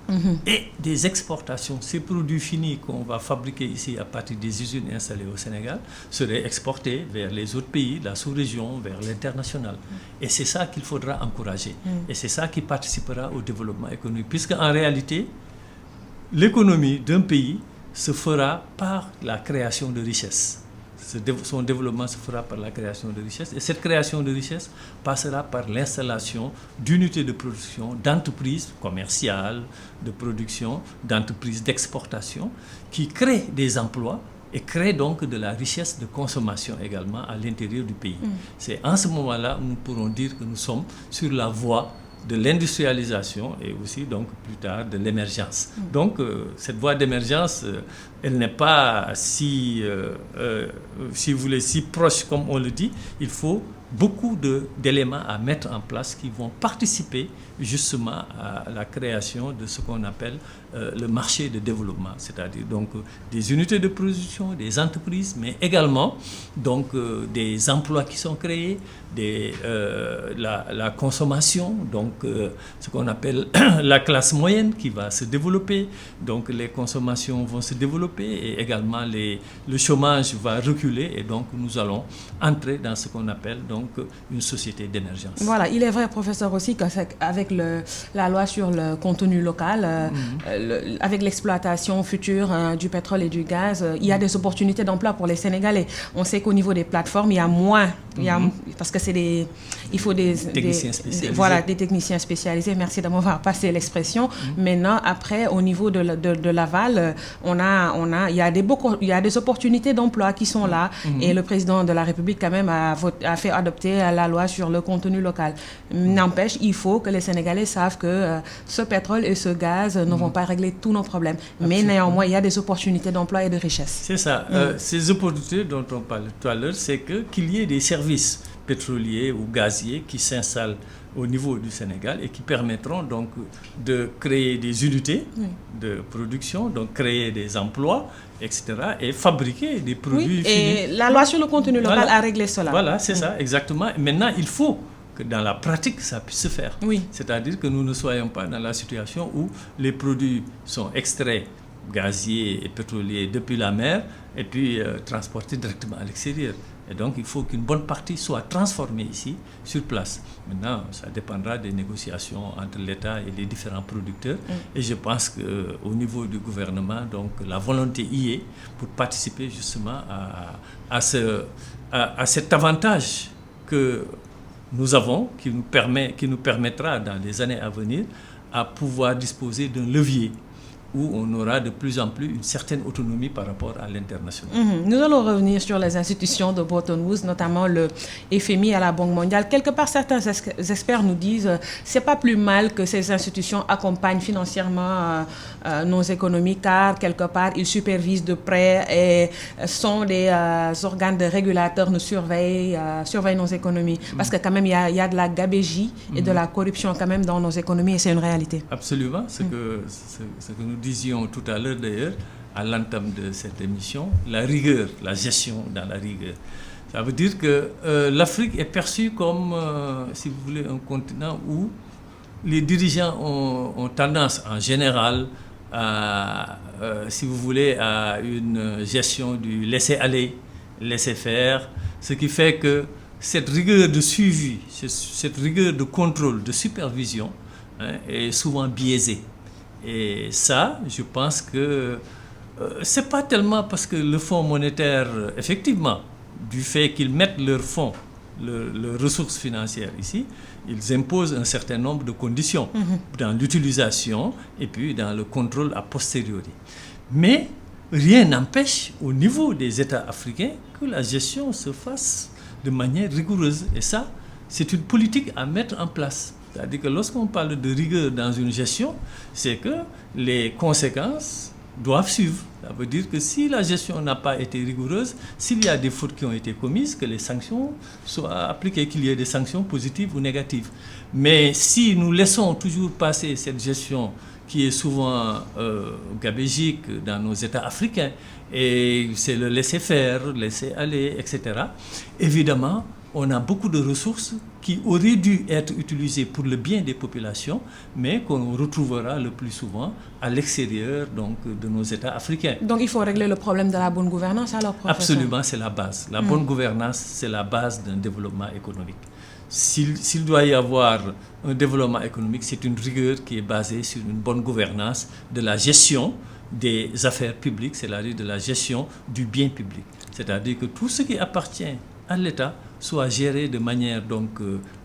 et des exportations. Ces produits finis qu'on va fabriquer ici à partir des usines installées au Sénégal seraient exportés vers les autres pays, la sous-région, vers l'international. Et c'est ça qu'il faudra encourager. Et c'est ça qui participera au développement économique. Puisque en réalité, l'économie d'un pays se fera par la création de richesses. Son développement se fera par la création de richesses. Et cette création de richesses passera par l'installation d'unités de production, d'entreprises commerciales, de production, d'entreprises d'exportation, qui créent des emplois et créent donc de la richesse de consommation également à l'intérieur du pays. C'est en ce moment-là où nous pourrons dire que nous sommes sur la voie de l'industrialisation et aussi donc plus tard de l'émergence. Donc cette voie d'émergence, elle n'est pas si vous voulez, si proche comme on le dit. Il faut beaucoup d'éléments à mettre en place qui vont participer justement à la création de ce qu'on appelle le marché de développement, c'est-à-dire donc des unités de production, des entreprises, mais également donc des emplois qui sont créés, la consommation, donc ce qu'on appelle la classe moyenne qui va se développer, donc les consommations vont se développer et également le chômage va reculer et donc nous allons entrer dans ce qu'on appelle donc une société d'émergence. Voilà, il est vrai, professeur, aussi qu'avec la loi sur le contenu local, avec l'exploitation future du pétrole et du gaz, il y a des opportunités d'emploi pour les Sénégalais. On sait qu'au niveau des plateformes, il y a moins, parce que il faut des techniciens spécialisés. Voilà, des techniciens spécialisés. Merci de m'avoir passé l'expression. Maintenant, après, au niveau de l'aval, il y a des opportunités d'emploi qui sont là, et le président de la République quand même a fait adopter la loi sur le contenu local. N'empêche, il faut que les Sénégalais savent que ce pétrole et ce gaz ne vont pas régler tous nos problèmes. Absolument. Mais néanmoins, il y a des opportunités d'emploi et de richesse. C'est ça. Ces opportunités dont on parlait tout à l'heure, c'est qu'il y ait des services pétroliers ou gaziers qui s'installent au niveau du Sénégal et qui permettront donc de créer des unités de production, donc créer des emplois, etc. et fabriquer des produits finis. Et la loi sur le contenu local a réglé cela. Voilà, c'est ça, exactement. Maintenant, il faut que dans la pratique, ça puisse se faire. Oui. C'est-à-dire que nous ne soyons pas dans la situation où les produits sont extraits gaziers et pétroliers depuis la mer et puis transportés directement à l'extérieur. Et donc, il faut qu'une bonne partie soit transformée ici, sur place. Maintenant, ça dépendra des négociations entre l'État et les différents producteurs. Et je pense qu'au niveau du gouvernement, donc, la volonté y est pour participer justement à cet avantage que nous avons, qui nous permettra dans les années à venir à pouvoir disposer d'un levier où on aura de plus en plus une certaine autonomie par rapport à l'international. Nous allons revenir sur les institutions de Bretton Woods, notamment le FMI et la Banque mondiale. Quelque part, certains experts nous disent c'est pas plus mal que ces institutions accompagnent financièrement nos économies, car quelque part, ils supervisent de près et sont des organes de régulateurs, nous surveillent nos économies. Parce que quand même, il y a de la gabégie et de la corruption quand même dans nos économies, et c'est une réalité. Absolument, ce que nous disions tout à l'heure d'ailleurs, à l'entame de cette émission, la rigueur, la gestion dans la rigueur. Ça veut dire que l'Afrique est perçue comme, si vous voulez, un continent où les dirigeants ont tendance en général à, si vous voulez, à une gestion du laisser-aller, laisser-faire, ce qui fait que cette rigueur de suivi, cette rigueur de contrôle, de supervision, est souvent biaisée. Et ça, je pense que c'est pas tellement parce que le Fonds monétaire, effectivement, du fait qu'ils mettent leurs fonds, leurs ressources financières ici, ils imposent un certain nombre de conditions dans l'utilisation et puis dans le contrôle a posteriori. Mais rien n'empêche au niveau des États africains que la gestion se fasse de manière rigoureuse. Et ça, c'est une politique à mettre en place. C'est-à-dire que lorsqu'on parle de rigueur dans une gestion, c'est que les conséquences doivent suivre. Ça veut dire que si la gestion n'a pas été rigoureuse, s'il y a des fautes qui ont été commises, que les sanctions soient appliquées, qu'il y ait des sanctions positives ou négatives. Mais si nous laissons toujours passer cette gestion qui est souvent gabégique dans nos États africains, et c'est le laisser faire, laisser aller, etc., évidemment, on a beaucoup de ressources qui auraient dû être utilisées pour le bien des populations, mais qu'on retrouvera le plus souvent à l'extérieur donc, de nos États africains. Donc il faut régler le problème de la bonne gouvernance alors, professeur? Absolument, c'est la base. La bonne gouvernance, c'est la base d'un développement économique. S'il doit y avoir un développement économique, c'est une rigueur qui est basée sur une bonne gouvernance de la gestion des affaires publiques, c'est-à-dire de la gestion du bien public. C'est-à-dire que tout ce qui appartient à l'État soit géré de manière donc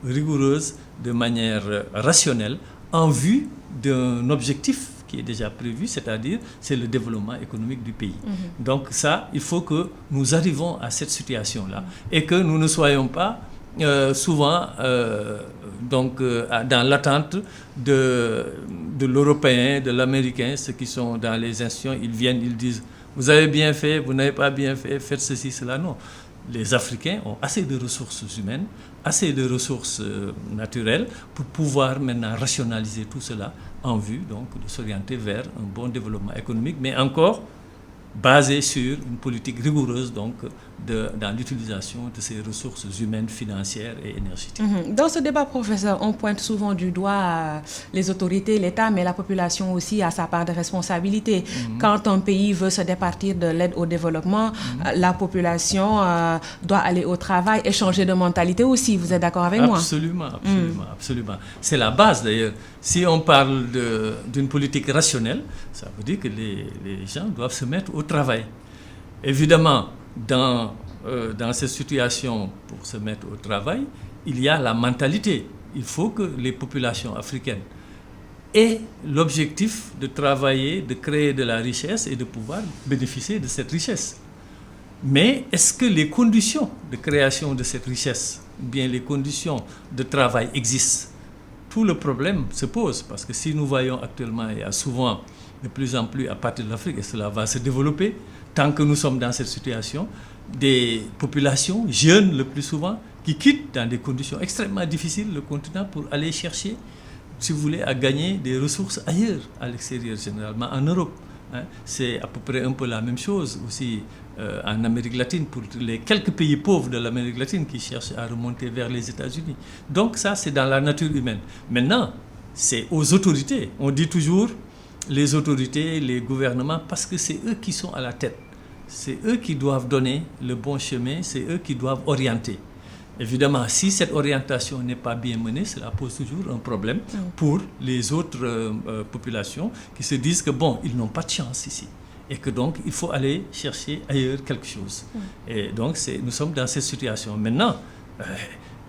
rigoureuse, de manière rationnelle, en vue d'un objectif qui est déjà prévu, c'est-à-dire c'est le développement économique du pays. Donc ça, il faut que nous arrivons à cette situation-là et que nous ne soyons pas souvent dans l'attente de l'Européen, de l'Américain, ceux qui sont dans les institutions, ils viennent, ils disent « vous avez bien fait, vous n'avez pas bien fait, faites ceci, cela ». Non. Les Africains ont assez de ressources humaines, assez de ressources naturelles pour pouvoir maintenant rationaliser tout cela en vue donc, de s'orienter vers un bon développement économique, mais encore basé sur une politique rigoureuse donc, dans l'utilisation de ces ressources humaines, financières et énergétiques. Dans ce débat, professeur, on pointe souvent du doigt les autorités, l'État, mais la population aussi a sa part de responsabilité. Quand un pays veut se départir de l'aide au développement, la population doit aller au travail et changer de mentalité aussi. Vous êtes d'accord avec moi? Absolument, absolument. C'est la base d'ailleurs. Si on parle d'une politique rationnelle, ça veut dire que les gens doivent se mettre au travail. Évidemment, dans cette situation, pour se mettre au travail, il y a la mentalité. Il faut que les populations africaines aient l'objectif de travailler, de créer de la richesse et de pouvoir bénéficier de cette richesse. Mais est-ce que les conditions de création de cette richesse, ou bien les conditions de travail existent? Tout le problème se pose, parce que si nous voyons actuellement, il y a souvent de plus en plus à partir de l'Afrique, et cela va se développer, tant que nous sommes dans cette situation, des populations jeunes le plus souvent, qui quittent dans des conditions extrêmement difficiles le continent pour aller chercher, si vous voulez, à gagner des ressources ailleurs, à l'extérieur, généralement en Europe. C'est à peu près un peu la même chose aussi en Amérique latine, pour les quelques pays pauvres de l'Amérique latine qui cherchent à remonter vers les États-Unis. Donc ça, c'est dans la nature humaine. Maintenant, c'est aux autorités. On dit toujours les autorités, les gouvernements, parce que c'est eux qui sont à la tête. C'est eux qui doivent donner le bon chemin, c'est eux qui doivent orienter. Évidemment, si cette orientation n'est pas bien menée, cela pose toujours un problème pour les autres populations qui se disent que bon, ils n'ont pas de chance ici et que donc il faut aller chercher ailleurs quelque chose. Et donc nous sommes dans cette situation. Maintenant,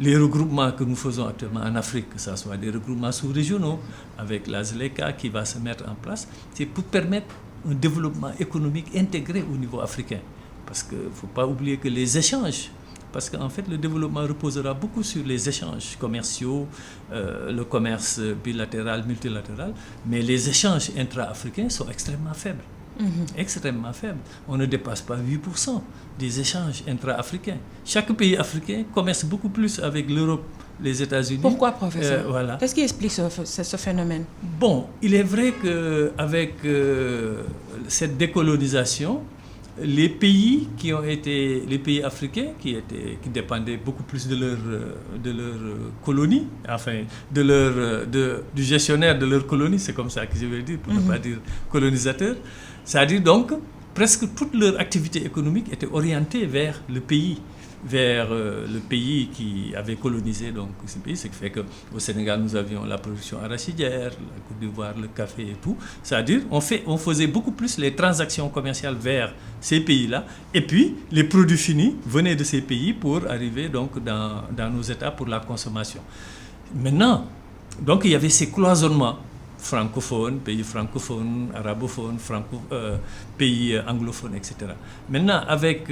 les regroupements que nous faisons actuellement en Afrique, que ce soit des regroupements sous-régionaux avec la ZLECA qui va se mettre en place, c'est pour permettre un développement économique intégré au niveau africain. Parce qu'il ne faut pas oublier que les échanges, parce qu'en fait, le développement reposera beaucoup sur les échanges commerciaux, le commerce bilatéral, multilatéral, mais les échanges intra-africains sont extrêmement faibles. Extrêmement faibles. On ne dépasse pas 8% des échanges intra-africains. Chaque pays africain commerce beaucoup plus avec l'Europe, les États-Unis. Pourquoi, professeur? Voilà. Qu'est-ce qui explique ce phénomène? Bon, il est vrai qu'avec cette décolonisation, les pays les pays africains qui dépendaient beaucoup plus de leur colonie, enfin du gestionnaire de leur colonie, c'est comme ça que je vais dire, pour ne pas dire colonisateur, c'est-à-dire donc presque toute leur activité économique était orientée vers le pays qui avait colonisé donc ce pays, ce qui fait qu'au Sénégal nous avions la production arachidière, la Côte d'Ivoire, le café et tout. C'est-à-dire on faisait beaucoup plus les transactions commerciales vers ces pays-là, et puis les produits finis venaient de ces pays pour arriver donc dans nos États pour la consommation. Maintenant, donc il y avait ces cloisonnements francophones, pays francophones, arabophones, pays anglophones, etc. Maintenant, avec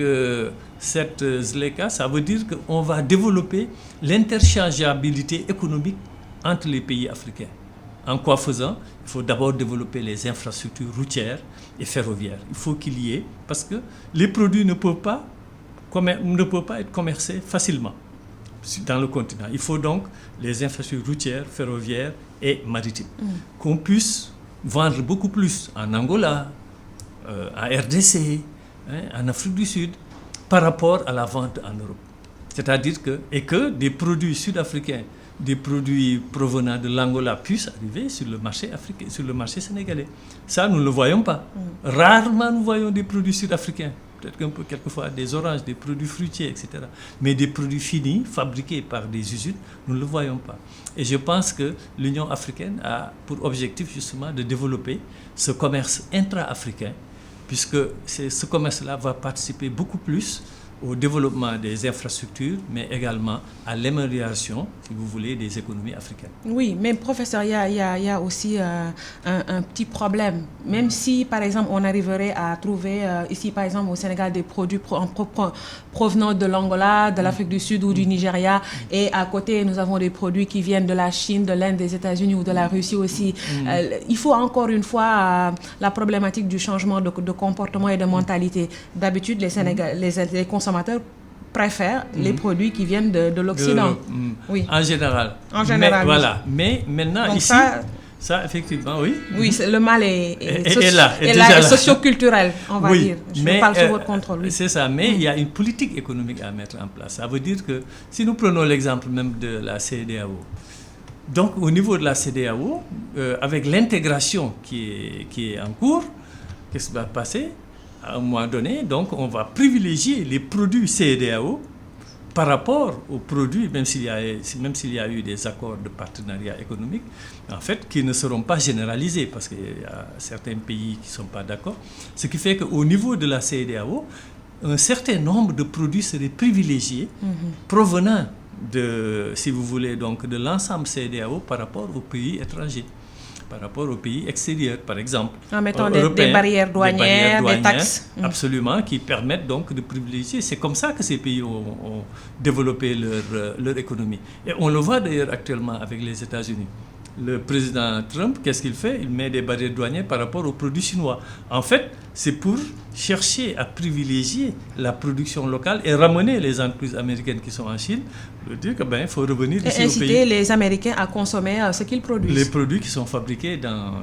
cette ZLECA, ça veut dire qu'on va développer l'interchangeabilité économique entre les pays africains. En quoi faisant? Il faut d'abord développer les infrastructures routières et ferroviaires. Il faut qu'il y ait, parce que les produits ne peuvent pas être commercés facilement dans le continent. Il faut donc les infrastructures routières, ferroviaires et maritimes. Qu'on puisse vendre beaucoup plus en Angola, en RDC, en Afrique du Sud, par rapport à la vente en Europe. C'est-à-dire que des produits sud-africains, des produits provenant de l'Angola puissent arriver sur le marché africain, sur le marché sénégalais. Ça, nous ne le voyons pas. Rarement nous voyons des produits sud-africains. Peut-être qu'un peu, quelquefois, des oranges, des produits fruitiers, etc. Mais des produits finis, fabriqués par des usines, nous ne le voyons pas. Et je pense que l'Union africaine a pour objectif, justement, de développer ce commerce intra-africain, puisque ce commerce-là va participer beaucoup plus au développement des infrastructures, mais également à l'amélioration, si vous voulez, des économies africaines. Oui, mais professeur, il y a aussi un petit problème. Même si, par exemple, on arriverait à trouver ici, par exemple, au Sénégal, des produits provenant de l'Angola, de l'Afrique du Sud ou du Nigeria, et à côté, nous avons des produits qui viennent de la Chine, de l'Inde, des États-Unis ou de la Russie aussi. Il faut encore une fois la problématique du changement de comportement et de mentalité. D'habitude, les consommateurs préfèrent les produits qui viennent de l'Occident. Oui. En général. Mais maintenant, donc ici, ça effectivement, oui. Oui, le mal est là, est socioculturel, on va dire. Je parle sous votre contrôle. Oui. C'est ça, mais il y a une politique économique à mettre en place. Ça veut dire que, si nous prenons l'exemple même de la CEDEAO, donc au niveau de la CEDEAO, avec l'intégration qui est en cours, qu'est-ce qui va passer? À un moment donné, donc, on va privilégier les produits CEDEAO par rapport aux produits, même s'il y a eu des accords de partenariat économique, en fait, qui ne seront pas généralisés, parce qu'il y a certains pays qui ne sont pas d'accord. Ce qui fait qu'au niveau de la CEDEAO, un certain nombre de produits seraient privilégiés, provenant si vous voulez, donc, de l'ensemble CEDEAO par rapport aux pays étrangers, par rapport aux pays extérieurs, par exemple. En mettant des barrières douanières, des taxes. Absolument, qui permettent donc de privilégier. C'est comme ça que ces pays ont développé leur économie. Et on le voit d'ailleurs actuellement avec les États-Unis. Le président Trump, qu'est-ce qu'il fait? Il met des barrières douanières par rapport aux produits chinois. En fait, c'est pour chercher à privilégier la production locale et ramener les entreprises américaines qui sont en Chine, de dire que il faut revenir ici au pays. Inciter les Américains à consommer ce qu'ils produisent. Les produits qui sont fabriqués dans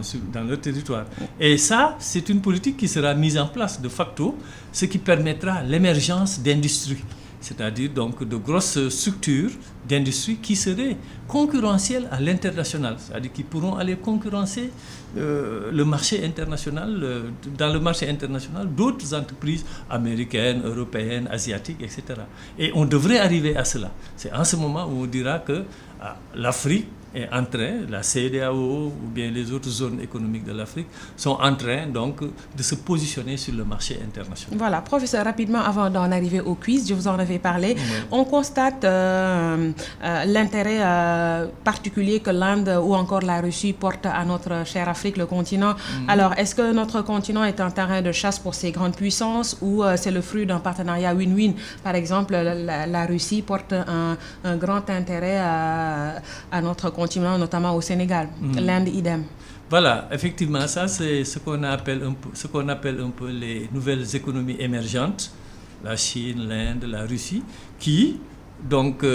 leur territoire. Et ça, c'est une politique qui sera mise en place de facto, ce qui permettra l'émergence d'industries. C'est-à-dire donc de grosses structures d'industrie qui seraient concurrentielles à l'international, c'est-à-dire qui pourront aller concurrencer le marché international, dans le marché international d'autres entreprises américaines, européennes, asiatiques, etc. Et on devrait arriver à cela. C'est en ce moment où on dira que l'Afrique est en train, la CEDEAO ou bien les autres zones économiques de l'Afrique sont en train donc de se positionner sur le marché international. Voilà, professeur, rapidement avant d'en arriver au quiz, je vous en avais parlé, on constate l'intérêt particulier que l'Inde ou encore la Russie portent à notre chère Afrique, le continent. Alors, est-ce que notre continent est un terrain de chasse pour ces grandes puissances ou c'est le fruit d'un partenariat win-win? Par exemple, la Russie porte un grand intérêt à notre continent, notamment au Sénégal. L'Inde, idem. Voilà, effectivement, ça c'est ce qu'on appelle un peu les nouvelles économies émergentes, la Chine, l'Inde, la Russie, qui donc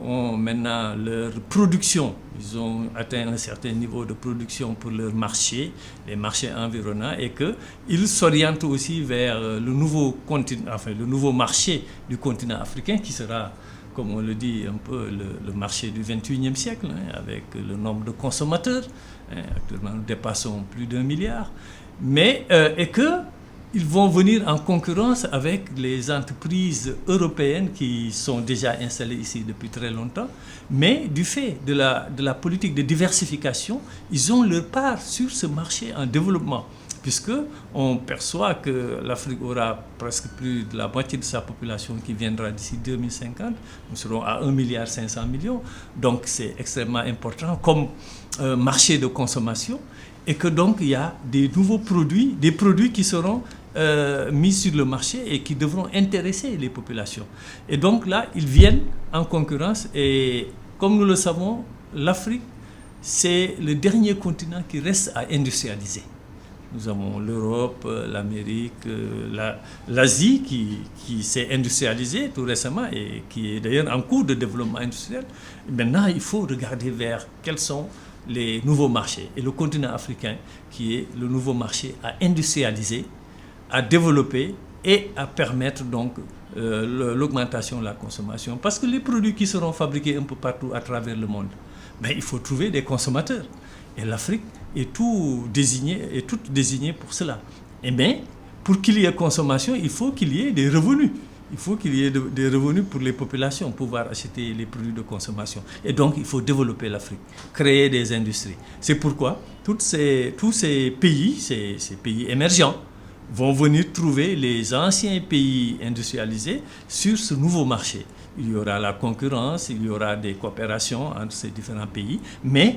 ont maintenant leur production. Ils ont atteint un certain niveau de production pour leur marché, les marchés environnants, et qu'ils s'orientent aussi vers le nouveau continent, enfin le nouveau marché du continent africain qui sera, comme on le dit un peu, le marché du 21e siècle, avec le nombre de consommateurs. Actuellement, nous dépassons plus d'1 milliard. Mais, et qu'ils vont venir en concurrence avec les entreprises européennes qui sont déjà installées ici depuis très longtemps. Mais du fait de la politique de diversification, ils ont leur part sur ce marché en développement, puisqu'on perçoit que l'Afrique aura presque plus de la moitié de sa population qui viendra d'ici 2050. Nous serons à 1,5 milliard. Donc c'est extrêmement important comme marché de consommation, et que donc il y a des nouveaux produits, des produits qui seront mis sur le marché et qui devront intéresser les populations. Et donc là, ils viennent en concurrence, et comme nous le savons, l'Afrique c'est le dernier continent qui reste à industrialiser. Nous avons l'Europe, l'Amérique, l'Asie qui s'est industrialisée tout récemment et qui est d'ailleurs en cours de développement industriel. Maintenant, il faut regarder vers quels sont les nouveaux marchés. Et le continent africain, qui est le nouveau marché à industrialiser, à développer et à permettre donc l'augmentation de la consommation. Parce que les produits qui seront fabriqués un peu partout à travers le monde, il faut trouver des consommateurs. Et l'Afrique est toute désignée pour cela. Et bien, pour qu'il y ait consommation, il faut qu'il y ait des revenus. Il faut qu'il y ait des revenus pour les populations, pouvoir acheter les produits de consommation. Et donc, il faut développer l'Afrique, créer des industries. C'est pourquoi tous ces pays, ces pays émergents, vont venir trouver les anciens pays industrialisés sur ce nouveau marché. Il y aura la concurrence, il y aura des coopérations entre ces différents pays, mais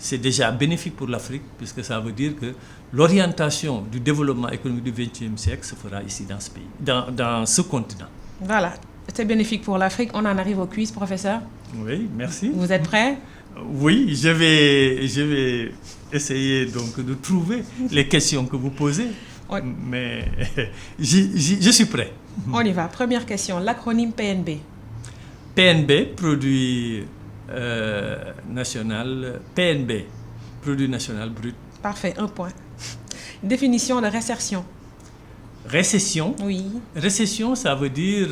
c'est déjà bénéfique pour l'Afrique, puisque ça veut dire que l'orientation du développement économique du XXe siècle se fera ici dans ce pays, dans ce continent. Voilà, c'est bénéfique pour l'Afrique. On en arrive au quiz, professeur. Oui, merci. Vous êtes prêt? Oui, je vais essayer donc de trouver les questions que vous posez, mais je suis prêt. On y va. Première question, l'acronyme PNB. PNB, produit national, PNB, produit national brut. Parfait, 1 point. Définition de récession. Récession. Oui. Récession, ça veut dire,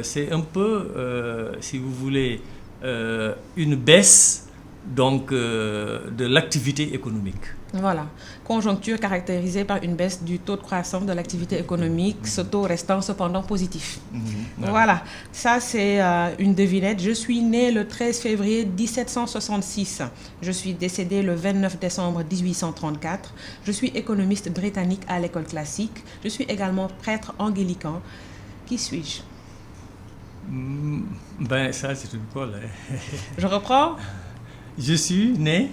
c'est un peu, si vous voulez, une baisse donc de l'activité économique. Voilà. Conjoncture caractérisée par une baisse du taux de croissance de l'activité économique, ce taux restant cependant positif. Voilà. Ça, c'est une devinette. Je suis né le 13 février 1766. Je suis décédé le 29 décembre 1834. Je suis économiste britannique à l'école classique. Je suis également prêtre anglican. Qui suis-je? Ça, c'est une colle. Je reprends. Je suis né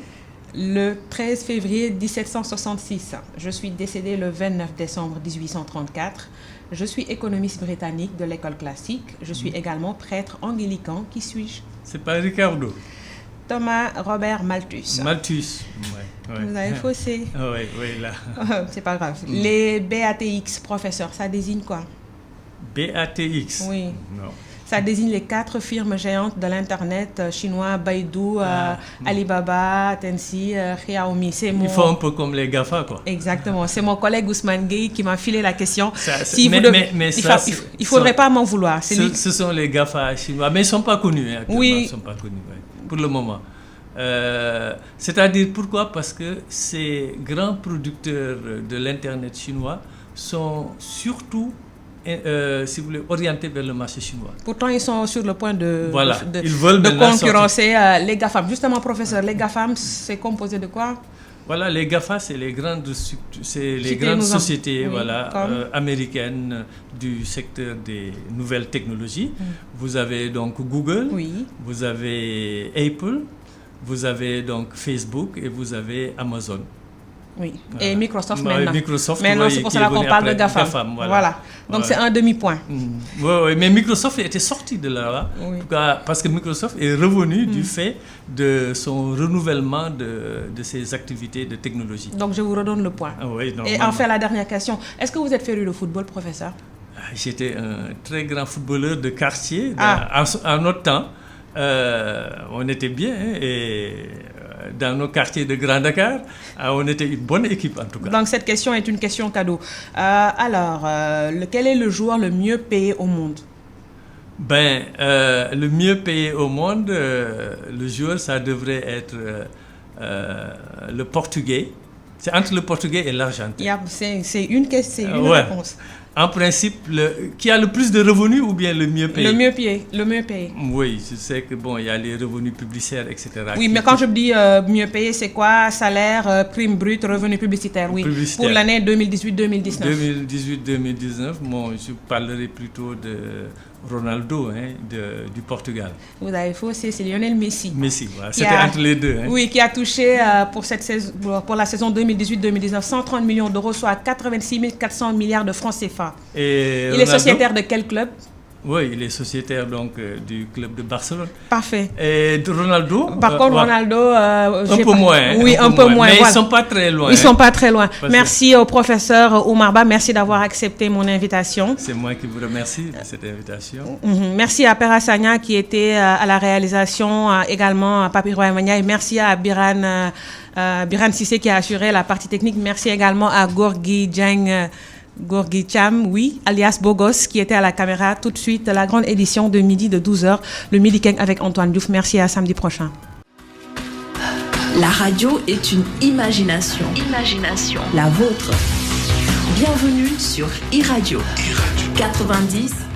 le 13 février 1766. Je suis décédé le 29 décembre 1834. Je suis économiste britannique de l'école classique. Je suis également prêtre anglican. Qui suis-je? C'est pas Ricardo. Thomas Robert Malthus. Malthus. Ouais. Vous avez faussé. Oui, là. C'est pas grave. Les BATX, professeur, ça désigne quoi? BATX. Oui. Non. Ça désigne les 4 firmes géantes de l'Internet chinois, Baidu, Alibaba, Tencent, Xiaomi. Ils font un peu comme les GAFA, quoi. Exactement. C'est mon collègue Ousmane Gueye qui m'a filé la question. Il ne faudrait pas m'en vouloir. Ce sont les GAFA chinois, mais ils ne sont pas connus. Oui. Ils ne sont pas connus, pour le moment. C'est-à-dire pourquoi? Parce que ces grands producteurs de l'Internet chinois sont surtout si vous voulez, orientés vers le marché chinois. Pourtant, ils sont sur le point de concurrencer les GAFAM. Justement, professeur, les GAFAM, c'est composé de quoi? Voilà, les GAFA, c'est les grandes sociétés américaines du secteur des nouvelles technologies. Vous avez donc Google, vous avez Apple, vous avez donc Facebook et vous avez Amazon. Oui, et Microsoft maintenant. Maintenant, c'est pour cela qu'on parle de GAFAM. Voilà. Donc, c'est un demi-point. Oui, mais Microsoft était sorti de là, en tout cas, parce que Microsoft est revenu du fait de son renouvellement de ses activités de technologie. Donc, je vous redonne le point. Et enfin, la dernière question. Est-ce que vous êtes féru de football, professeur? J'étais un très grand footballeur de quartier. En notre temps, on était bien, et dans nos quartiers de Grand Dakar, on était une bonne équipe en tout cas. Donc cette question est une question cadeau. Quel est le joueur le mieux payé au monde? Le mieux payé au monde, le joueur, ça devrait être le Portugais. C'est entre le Portugais et l'Argentin. C'est une réponse. En principe, qui a le plus de revenus ou bien le mieux payé? Le mieux payé. Oui, je sais que il y a les revenus publicitaires, etc. Oui, mais quand je dis mieux payé, c'est quoi? Salaire, prime brute, revenus publicitaires, oui. Pour l'année 2018-2019. 2018-2019, je parlerai plutôt de Ronaldo, du Portugal. Vous avez faussé, c'est Lionel Messi. Voilà. C'était entre les deux. Oui, qui a touché pour la saison 2018-2019 130 millions d'euros, soit 86 400 milliards de francs CFA. Et il est sociétaire de quel club? Oui, il est sociétaire donc du club de Barcelone. Parfait. Et de Ronaldo. Par contre, Ronaldo, un peu moins. Oui, un peu moins. Mais voilà. ils sont pas très loin. Ils sont pas très loin. Merci au professeur Oumar Ba. Merci d'avoir accepté mon invitation. C'est moi qui vous remercie de cette invitation. Merci à Pera Sagna qui était à la réalisation, également à Papi Roy-Mania, et merci à Biran Sissé qui a assuré la partie technique. Merci également à Gorgui Dieng. Gorgui Cham, oui, alias Bogos, qui était à la caméra. Tout de suite, la grande édition de midi de 12h, le Midi King avec Antoine Diouf. Merci, à samedi prochain. La radio est une imagination. La vôtre. Bienvenue sur iRadio 90.3.